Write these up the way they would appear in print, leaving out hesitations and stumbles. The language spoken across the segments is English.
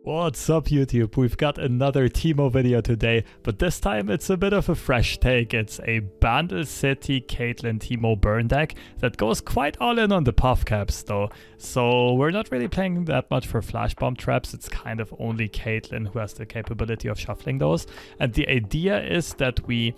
What's up YouTube? We've got another Teemo video today, but this time it's a bit of a fresh take. It's a Bandle City Caitlyn Teemo burn deck that goes quite all in on the Puffcaps though. So we're not really playing that much for flash bomb traps. It's kind of only Caitlyn who has the capability of shuffling those. And the idea is that we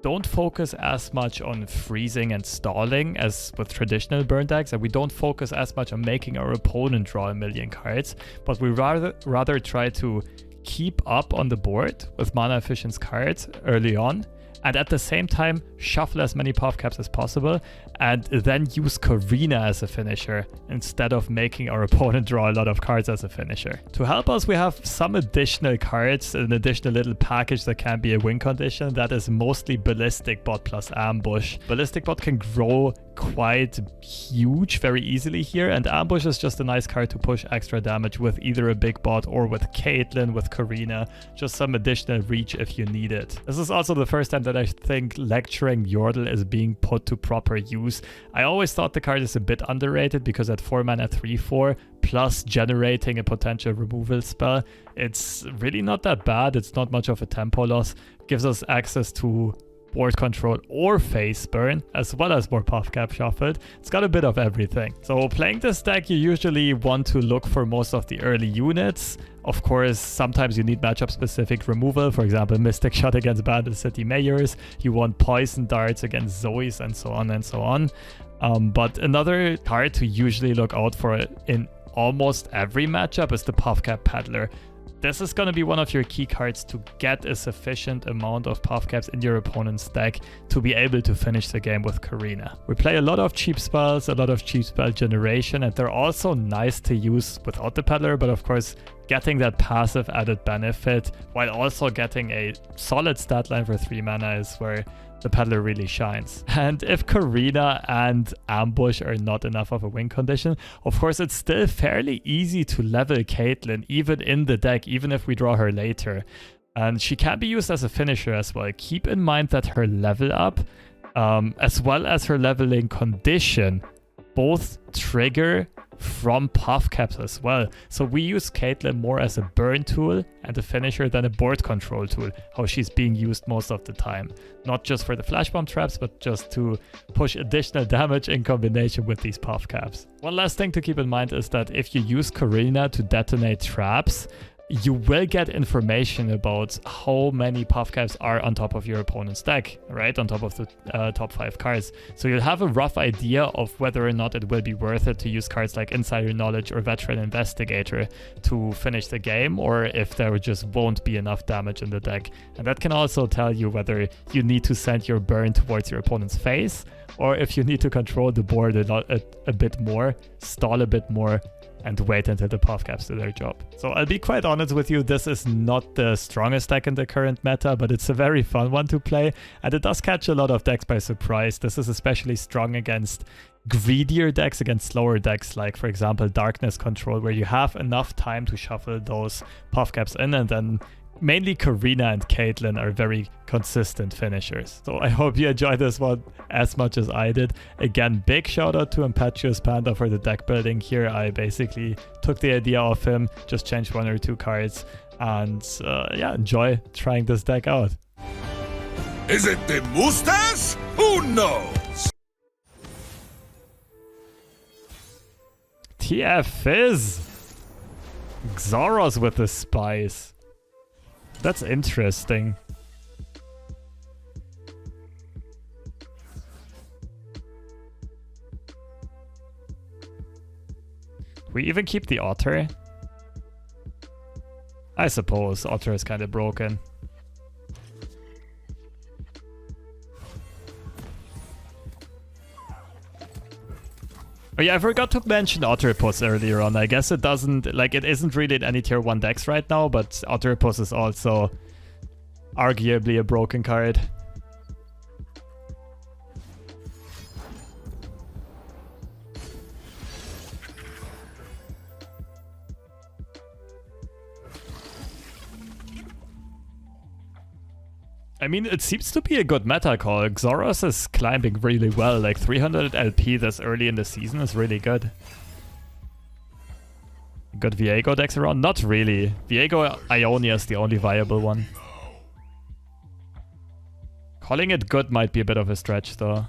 don't focus as much on freezing and stalling as with traditional burn decks, and we don't focus as much on making our opponent draw a million cards, but we rather try to keep up on the board with mana efficient cards early on, and at the same time shuffle as many Puffcaps as possible, and then use Corina as a finisher instead of making our opponent draw a lot of cards as a finisher. To help us, we have some additional cards, an additional little package that can be a win condition that is mostly Ballistic Bot plus Ambush. Ballistic Bot can grow quite huge very easily here, and Ambush is just a nice card to push extra damage with either a big bot or with Caitlyn, with Corina, just some additional reach if you need it. This is also the first time that I think Lecturing Yordle is being put to proper use. I always thought the card is a bit underrated because at 4 mana 3/4 plus generating a potential removal spell, it's really not that bad. It's not much of a tempo loss. Gives us access to board control or face burn, as well as more Puffcap shuffled. It's got a bit of everything. So playing this deck, you usually want to look for most of the early units. Of course, sometimes you need matchup specific removal, for example Mystic Shot against Bandle City Mayors, you want Poison Darts against Zoes, and so on and so on. But another card to usually look out for in almost every matchup is the Puffcap Peddler. This is going to be one of your key cards to get a sufficient amount of Puffcaps in your opponent's deck to be able to finish the game with Corina. We play a lot of cheap spells, a lot of cheap spell generation, and they're also nice to use without the Peddler, but of course getting that passive added benefit while also getting a solid stat line for 3 mana is where the Peddler really shines. And if Corina and Ambush are not enough of a win condition, of course it's still fairly easy to level Caitlyn even in the deck, even if we draw her later. And she can be used as a finisher as well. Keep in mind that her level up, as well as her leveling condition, both trigger from Puffcaps as well. So we use Caitlyn more as a burn tool and a finisher than a board control tool, how she's being used most of the time. Not just for the flash bomb traps, but just to push additional damage in combination with these Puffcaps. One last thing to keep in mind is that if you use Corina to detonate traps, you will get information about how many Puffcaps are on top of your opponent's deck, right? On top of the top 5 cards. So you'll have a rough idea of whether or not it will be worth it to use cards like Insider Knowledge or Veteran Investigator to finish the game, or if there just won't be enough damage in the deck. And that can also tell you whether you need to send your burn towards your opponent's face, or if you need to control the board a bit more, stall a bit more, and wait until the Puffcaps do their job. So I'll be quite honest with you, this is not the strongest deck in the current meta, but it's a very fun one to play, and it does catch a lot of decks by surprise. This is especially strong against greedier decks, against slower decks, like for example Darkness Control, where you have enough time to shuffle those Puffcaps in, and then mainly Corina and Caitlyn are very consistent finishers. So I hope you enjoyed this one as much as I did. Again, big shout out to Impetuous Panda for the deck building here. I basically took the idea of him, just changed 1 or 2 cards, and yeah, enjoy trying this deck out. Is it the mustache? Who knows? TF Fizz! Xoros with the spice. That's interesting. We even keep the Otter? I suppose Otter is kind of broken. Oh yeah, I forgot to mention Otterpus earlier on. I guess it doesn't, like, it isn't really in any tier 1 decks right now, but Otterpus is also arguably a broken card. I mean, it seems to be a good meta call. Xoros is climbing really well. Like 300 LP this early in the season is really good. Good Viego decks around? Not really. Viego Ionia is the only viable one. Calling it good might be a bit of a stretch though.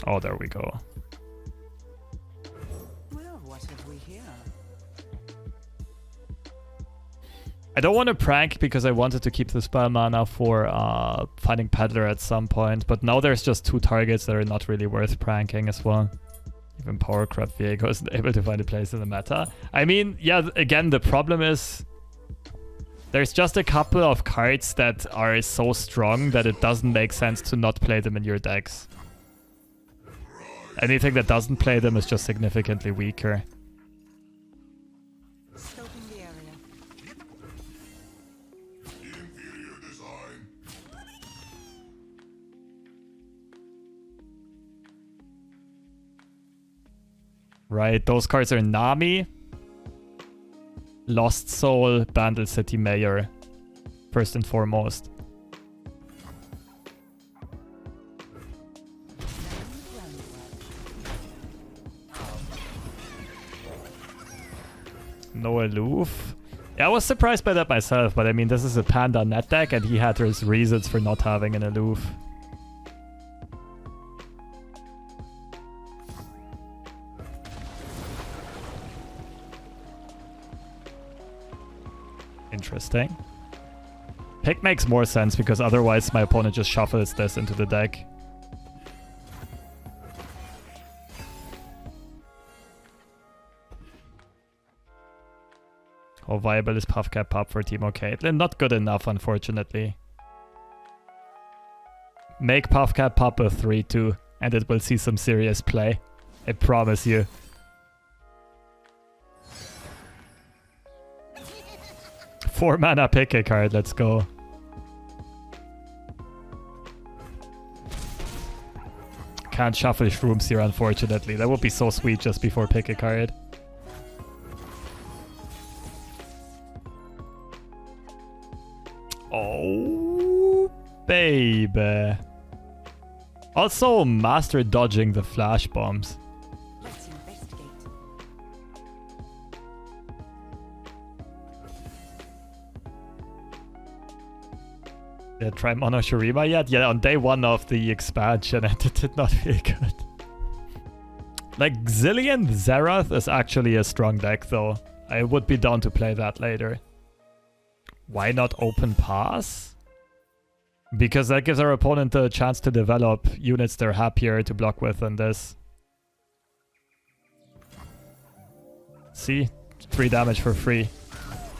Oh, there we go. Well, what have we here? I don't want to prank because I wanted to keep the spell mana for finding Peddler at some point, but now there's just 2 targets that are not really worth pranking as well. Even Power Crab Viego isn't able to find a place in the meta. I mean, yeah, again, the problem is there's just a couple of cards that are so strong that it doesn't make sense to not play them in your decks. Anything that doesn't play them is just significantly weaker. Scoping the area. Inferior design. Right, those cards are Nami, Lost Soul, Bandle City Mayor, first and foremost. No aloof. Yeah, I was surprised by that myself, but I mean, this is a Panda net deck, and he had his reasons for not having an aloof. Interesting. Pick makes more sense because otherwise my opponent just shuffles this into the deck. How viable is Puffcap Pop for Teemo Caitlyn? Not good enough, unfortunately. Make Puffcap Pop a 3-2 and it will see some serious play. I promise you. Four mana pick a card, let's go. Can't shuffle shrooms here, unfortunately. That would be so sweet just before pick a card. Oh, baby. Also, master dodging the flash bombs. Let's investigate. Yeah, try Mono Shurima yet? Yeah, on day 1 of the expansion, and it did not feel good. Like, Zillion Zerath is actually a strong deck, though. I would be down to play that later. Why not open pass? Because that gives our opponent a chance to develop units they're happier to block with than this. See? 3 damage for free.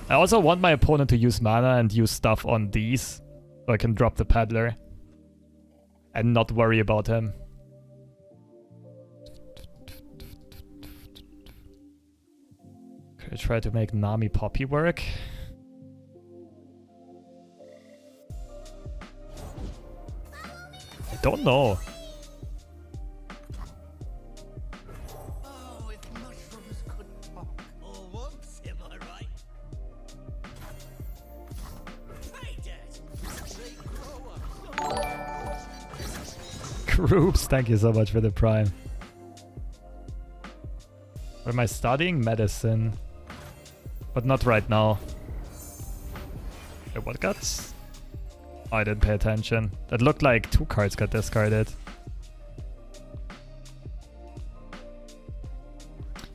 I also want my opponent to use mana and use stuff on these, so I can drop the Peddler and not worry about him. Could I try to make Nami Poppy work? I don't know. Oh, if mushrooms could talk. Oh, whoops, am I right? Hey, Dad. Groups, thank you so much for the prime. What am I studying? Medicine. But not right now. Wait, what guts? Oh, I didn't pay attention. That looked like 2 cards got discarded.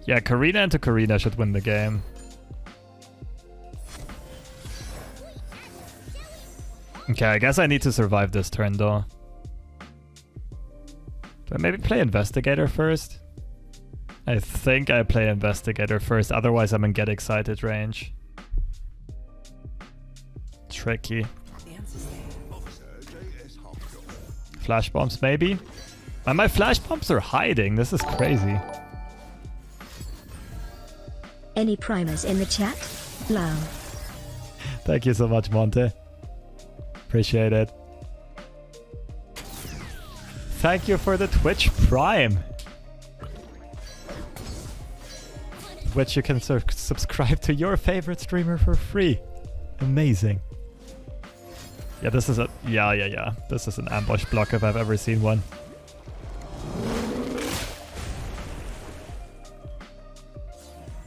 Yeah, Corina into Corina should win the game. Okay, I guess I need to survive this turn though. Do I maybe play Investigator first? I think I play Investigator first, otherwise I'm in Get Excited range. Tricky. Flash bombs maybe? And my flash bombs are hiding, this is crazy. Any primers in the chat? Lol. Thank you so much, Monte. Appreciate it. Thank you for the Twitch Prime. Twitch, you can subscribe to your favorite streamer for free. Amazing. Yeah, this is a... Yeah. This is an ambush block if I've ever seen one.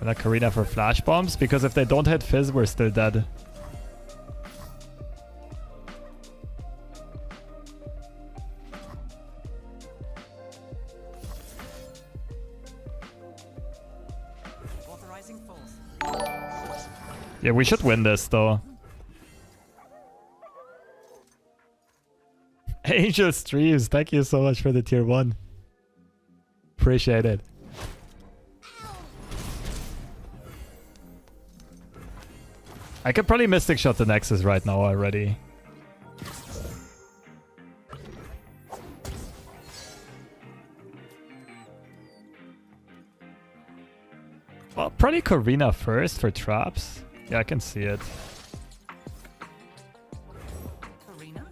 And a Corina for flash bombs, because if they don't hit Fizz, we're still dead. Yeah, we should win this though. Angel Streams, thank you so much for the tier 1. Appreciate it. I could probably Mystic Shot the Nexus right now already. Well, probably Corina first for traps. Yeah, I can see it. Corina,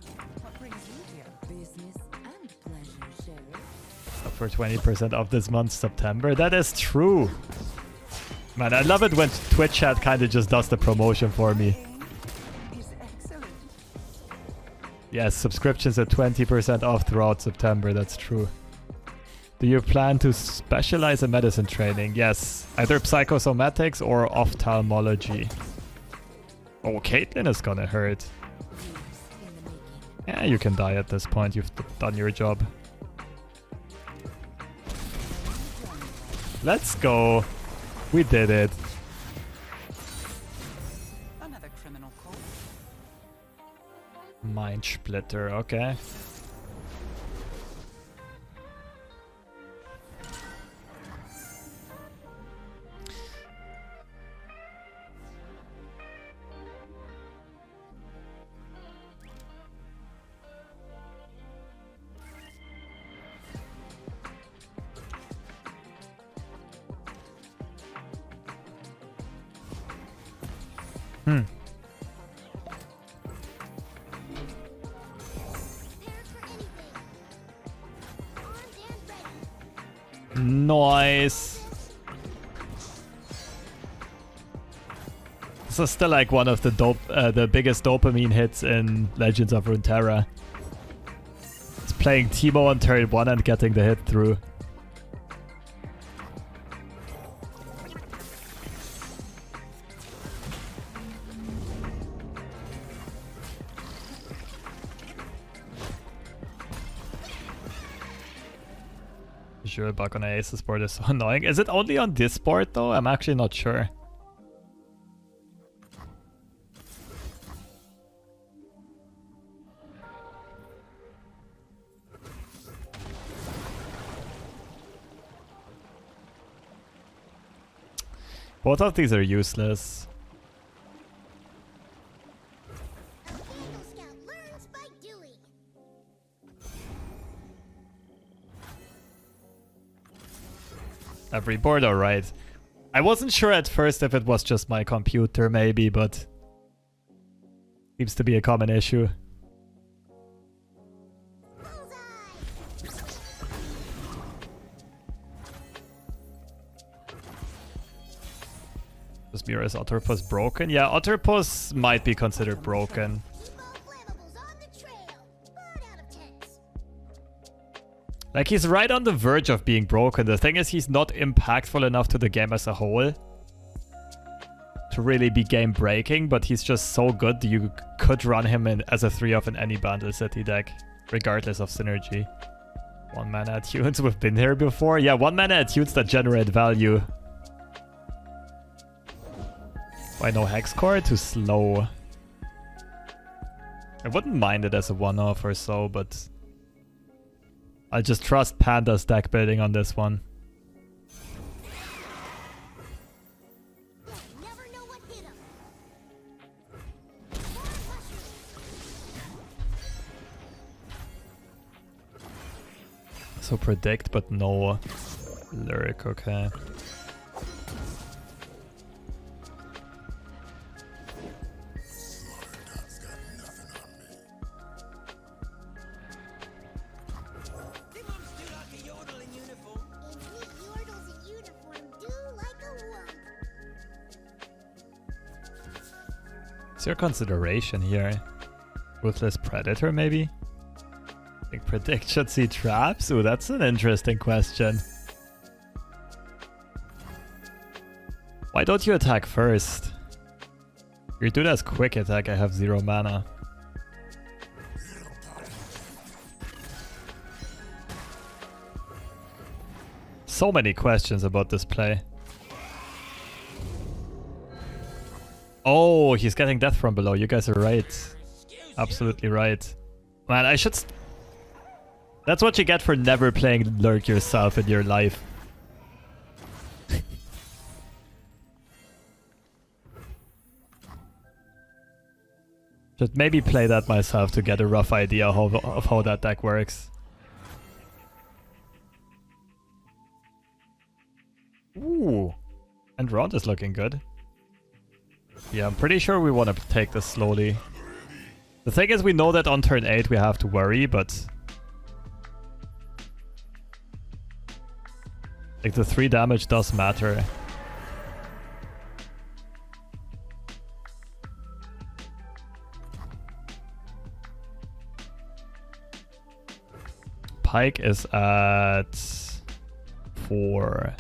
what brings you here? Business and pleasure, Sheriff. Up for 20% off this month, September. That is true. Man, I love it when Twitch chat kind of just does the promotion for me. Is excellent. Yes, subscriptions are 20% off throughout September. That's true. Do you plan to specialize in medicine training? Yes, either psychosomatics or ophthalmology. Oh, Caitlyn is gonna hurt. Yeah, you can die at this point. You've done your job. Let's go. We did it. Another criminal code. Mind Splitter, okay. Nice. This is still like one of the biggest dopamine hits in Legends of Runeterra. It's playing Teemo on turn 1 and getting the hit through. Sure, bug on Ace's board is so annoying. Is it only on this board though? I'm actually not sure. Both of these are useless. Every board, alright. I wasn't sure at first if it was just my computer maybe, but seems to be a common issue. Was Mira's Otterpus broken? Yeah, Otterpus might be considered broken. Like, he's right on the verge of being broken. The thing is, he's not impactful enough to the game as a whole to really be game-breaking, but he's just so good that you could run him in as a 3-off in any Bundle City deck, regardless of synergy. 1-mana attunes, we've been here before. Yeah, 1-mana attunes that generate value. Why no Hexcore? Too slow. I wouldn't mind it as a 1-off or so, but I just trust Panda's deck building on this one. So predict, but no Lurk, okay. What's your consideration here? Ruthless Predator, maybe? Big prediction, see traps? Ooh, that's an interesting question. Why don't you attack first? Your dude has quick attack, I have 0 mana. So many questions about this play. Oh, he's getting death from below. You guys are right. Absolutely right. Man, I should... That's what you get for never playing Lurk yourself in your life. Should maybe play that myself to get a rough idea of how that deck works. Ooh. And round is looking good. Yeah, I'm pretty sure we want to take this slowly. The thing is, we know that on turn 8 we have to worry, but... like, the 3 damage does matter. Pyke is at 4.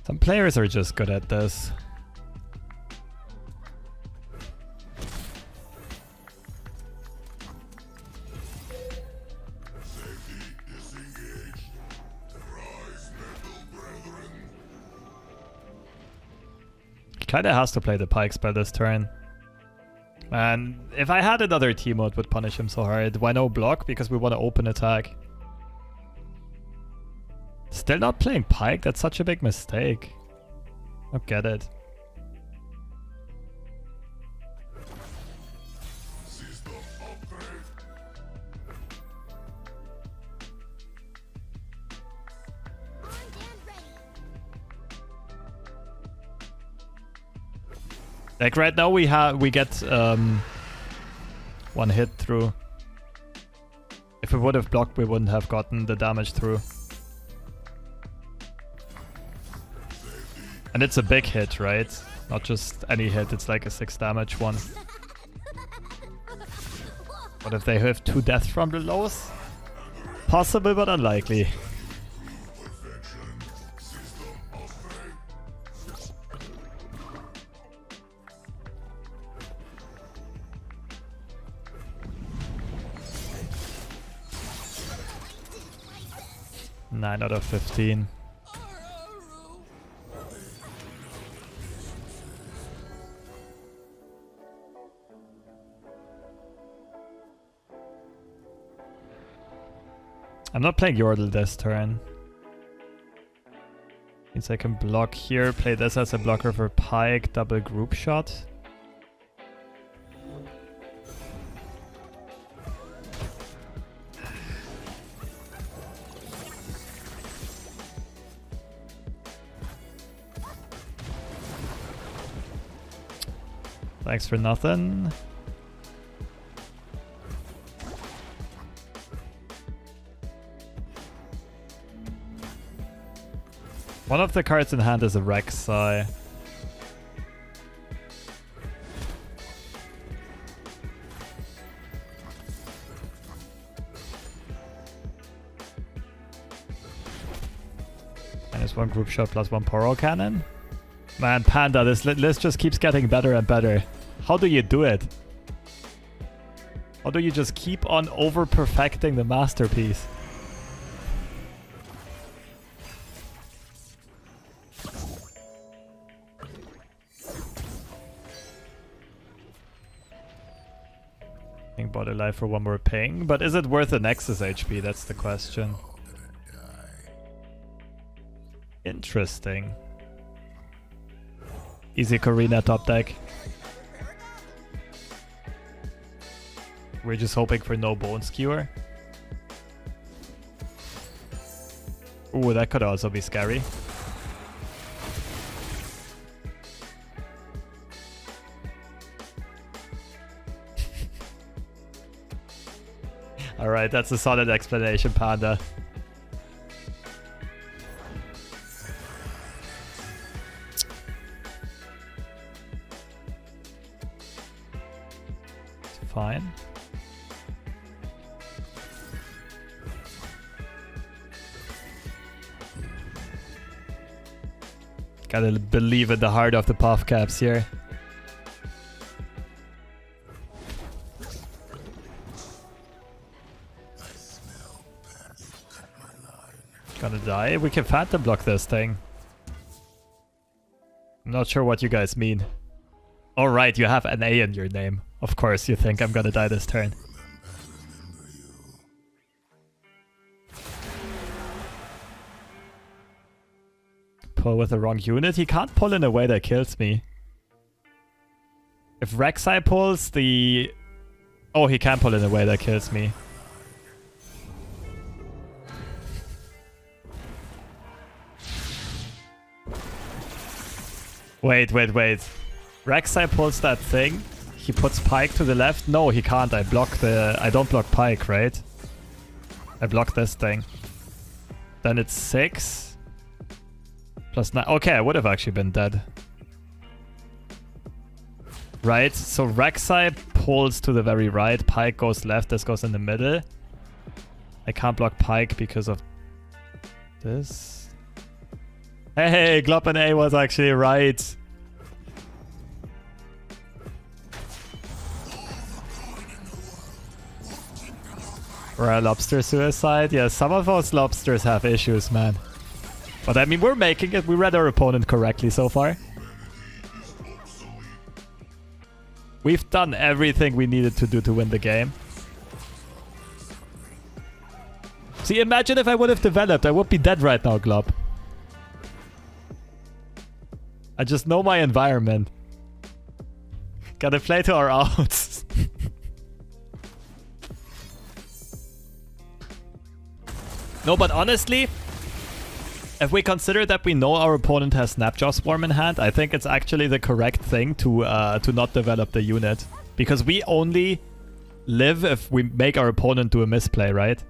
Some players are just good at this. Kinda has to play the Pyke spell this turn. And if I had another Teemo, it would punish him so hard. Why no block? Because we want to open attack. Still not playing Pyke? That's such a big mistake. I don't get it. Like right now we get 1 hit through. If we would have blocked, we wouldn't have gotten the damage through. And it's a big hit, right? Not just any hit, it's like a 6 damage one. What if they have 2 deaths from the lows? Possible, but unlikely. Nine out of 15. I'm not playing Yordle this turn. Means I can block here, play this as a blocker for Pyke, double group shot. Thanks for nothing. One of the cards in hand is a Rek'sai. Minus 1 group shot plus 1 Poro cannon. Man, Panda, this list just keeps getting better and better. How do you do it? How do you just keep on over-perfecting the masterpiece? Body life for 1 more ping, but is it worth the Nexus HP? That's the question. Interesting. Easy Corina top deck. We're just hoping for no Bone Skewer. Ooh, that could also be scary. Alright, that's a solid explanation, Panda. It's fine. Gotta believe in the heart of the Puffcaps here. Gonna die. We can phantom block this thing. I'm not sure what you guys mean. Alright, you have an A in your name. Of course you think I'm gonna die this turn. Pull with the wrong unit. He can't pull in a way that kills me. If Rek'sai pulls the... Oh, he can pull in a way that kills me. Wait. Rek'sai pulls that thing. He puts Pyke to the left. No, he can't. I don't block Pyke, right? I block this thing. Then it's 6. Plus 9. Okay, I would have actually been dead. Right, so Rek'sai pulls to the very right. Pyke goes left. This goes in the middle. I can't block Pyke because of this. Hey, Glop and A was actually right. Or a lobster suicide? Yeah, some of those lobsters have issues, man. But I mean, we're making it. We read our opponent correctly so far. We've done everything we needed to do to win the game. See, imagine if I would have developed. I would be dead right now, Glop. I just know my environment. Gotta play to our outs. No, but honestly, if we consider that we know our opponent has Snapjaw Swarm in hand, I think it's actually the correct thing to not develop the unit. Because we only live if we make our opponent do a misplay, right?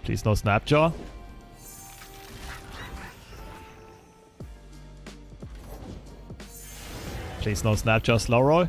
Please no Snapjaw. Please no Snapjaw slow roll.